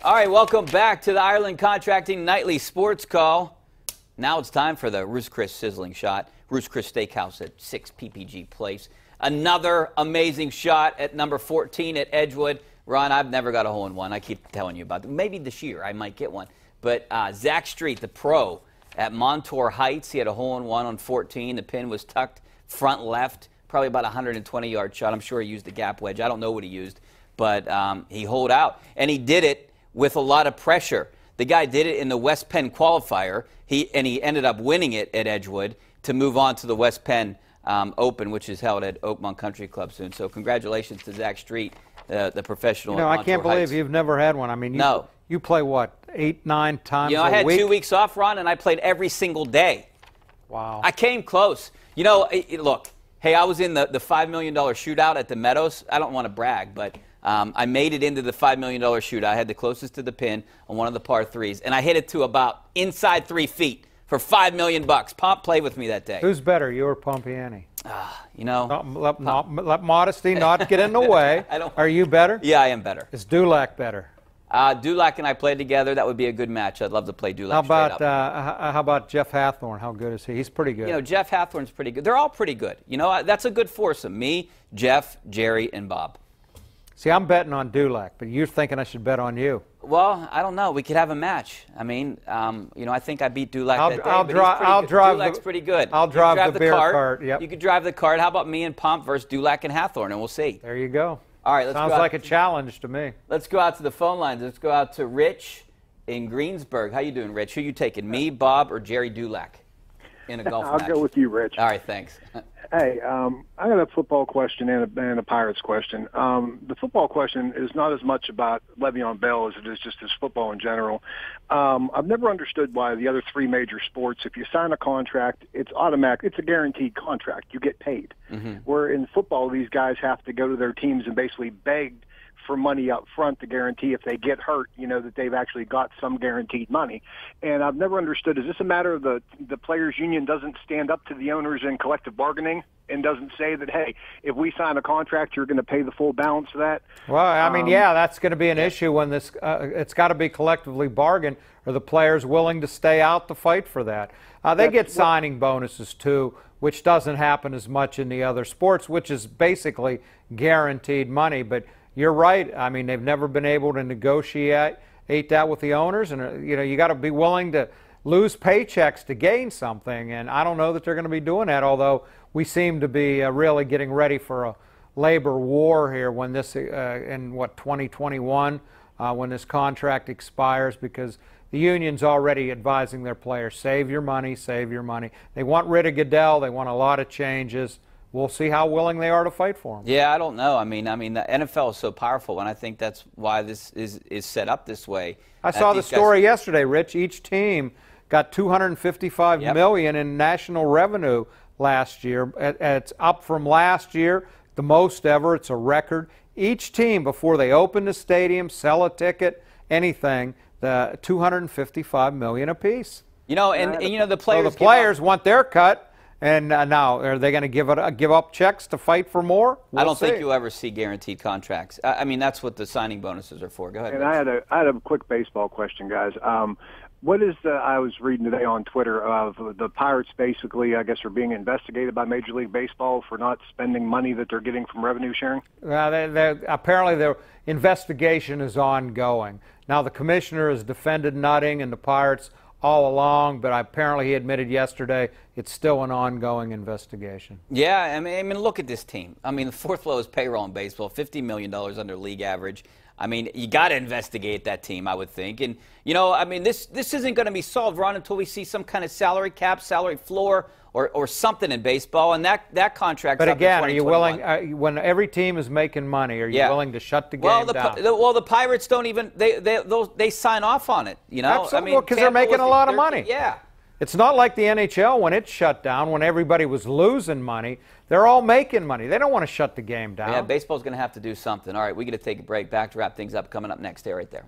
All right, welcome back to the Ireland Contracting Nightly Sports Call. Now it's time for the Ruth's Chris Sizzling Shot. Ruth's Chris Steakhouse at 6 PPG Place. Another amazing shot at number 14 at Edgewood. Ron, I've never got a hole-in-one. I keep telling you about it. Maybe this year I might get one. But Zach Street, the pro at Montour Heights, he had a hole-in-one on 14. The pin was tucked front left, probably about a 120-yard shot. I'm sure he used the gap wedge. I don't know what he used, but he holed out. And he did it with a lot of pressure. The guy did it in the West Penn qualifier, and he ended up winning it at Edgewood to move on to the West Penn Open, which is held at Oakmont Country Club soon. So congratulations to Zach Street, the professional. You know, I can't believe you've never had one. I mean, you play what, 8, 9 times a week? You know, I had 2 weeks off, Ron, and I played every single day. Wow. I came close. You know, look, hey, I was in the $5 million shootout at the Meadows. I don't want to brag, but I made it into the $5 million shootout. I had the closest to the pin on one of the par threes, and I hit it to about inside 3 feet for $5 million. Pomp played with me that day. Who's better, you or Pompiani? You know, let modesty not get in the way. Are you better? Yeah, I am better. Is Dulac better? Dulac and I played together. That would be a good match. I'd love to play Dulac. How about Jeff Hathorn? How good is he? He's pretty good. You know, Jeff Hathorn's pretty good. They're all pretty good. You know, that's a good foursome. Me, Jeff, Jerry, and Bob. See, I'm betting on Dulac, but you're thinking I should bet on you. Well, I don't know. We could have a match. I mean, you know, I think I beat Dulac that day. I'll drive. Dulac's pretty good. I'll drive the beer cart. Yep. You could drive the cart. How about me and Pomp versus Dulac and Hathorn, and we'll see. There you go. All right, sounds like a challenge to me. Let's go out to the phone lines. Let's go out to Rich in Greensburg. How you doing, Rich? Who you taking, me, Bob, or Jerry Dulac in a golf match? I'll go with you, Rich. All right, thanks. Hey, I got a football question and a Pirates question. The football question is not as much about Le'Veon Bell as it is just his football in general. I've never understood why the other 3 major sports, if you sign a contract, it's automatic. It's a guaranteed contract. You get paid. Where in football, these guys have to go to their teams and basically beg for money up front to guarantee if they get hurt, you know, that they've actually got some guaranteed money. And I've never understood, is this a matter of the players' union doesn't stand up to the owners in collective bargaining and doesn't say that, hey, if we sign a contract, you're going to pay the full balance of that? Well, I mean, yeah, that's going to be an issue when this, it's got to be collectively bargained. Are the players willing to stay out to fight for that? They get signing bonuses too, which doesn't happen as much in the other sports, which is basically guaranteed money. But you're right. I mean, they've never been able to negotiate that with the owners, and you know, you got to be willing to lose paychecks to gain something. And I don't know that they're going to be doing that. Although we seem to be really getting ready for a labor war here when this in 2021 when this contract expires, because the union's already advising their players, save your money, save your money. They want rid of Goodell. They want a lot of changes. We'll see how willing they are to fight for him. Yeah, I don't know. I mean, the NFL is so powerful, and I think that's why this is set up this way. I saw the story yesterday, Rich. Each team got $255 million in national revenue last year. It's up from last year, the most ever. It's a record. Each team, before they open the stadium, sell a ticket, anything, the $255 million apiece. You know, and you know, the players. So the players want their cut. And now, are they going to give up checks to fight for more? I don't think you'll ever see guaranteed contracts. I mean, that's what the signing bonuses are for. Go ahead. And I had a quick baseball question, guys. What is I was reading today on Twitter of the Pirates basically, I guess, are being investigated by Major League Baseball for not spending money that they're getting from revenue sharing? Apparently, their investigation is ongoing. Now, the commissioner has defended Nutting and the Pirates all along, but apparently he admitted yesterday it's still an ongoing investigation. Yeah, I mean, look at this team. I mean, the 4th lowest payroll in baseball, $50 million under league average. I mean, you got to investigate that team, I would think. And, you know, I mean, this isn't going to be solved, Ron, until we see some kind of salary cap, salary floor, or something in baseball, and that contract's But up again, in are you willing, when every team is making money, are you willing to shut the game down? Well, the Pirates don't even, they sign off on it, you know? Absolutely, because they're making a lot of money. Yeah. It's not like the NHL when it shut down, when everybody was losing money. They're all making money. They don't want to shut the game down. Yeah, baseball's going to have to do something. All right, we got to take a break. Back to wrap things up. Coming up next. Stay right there.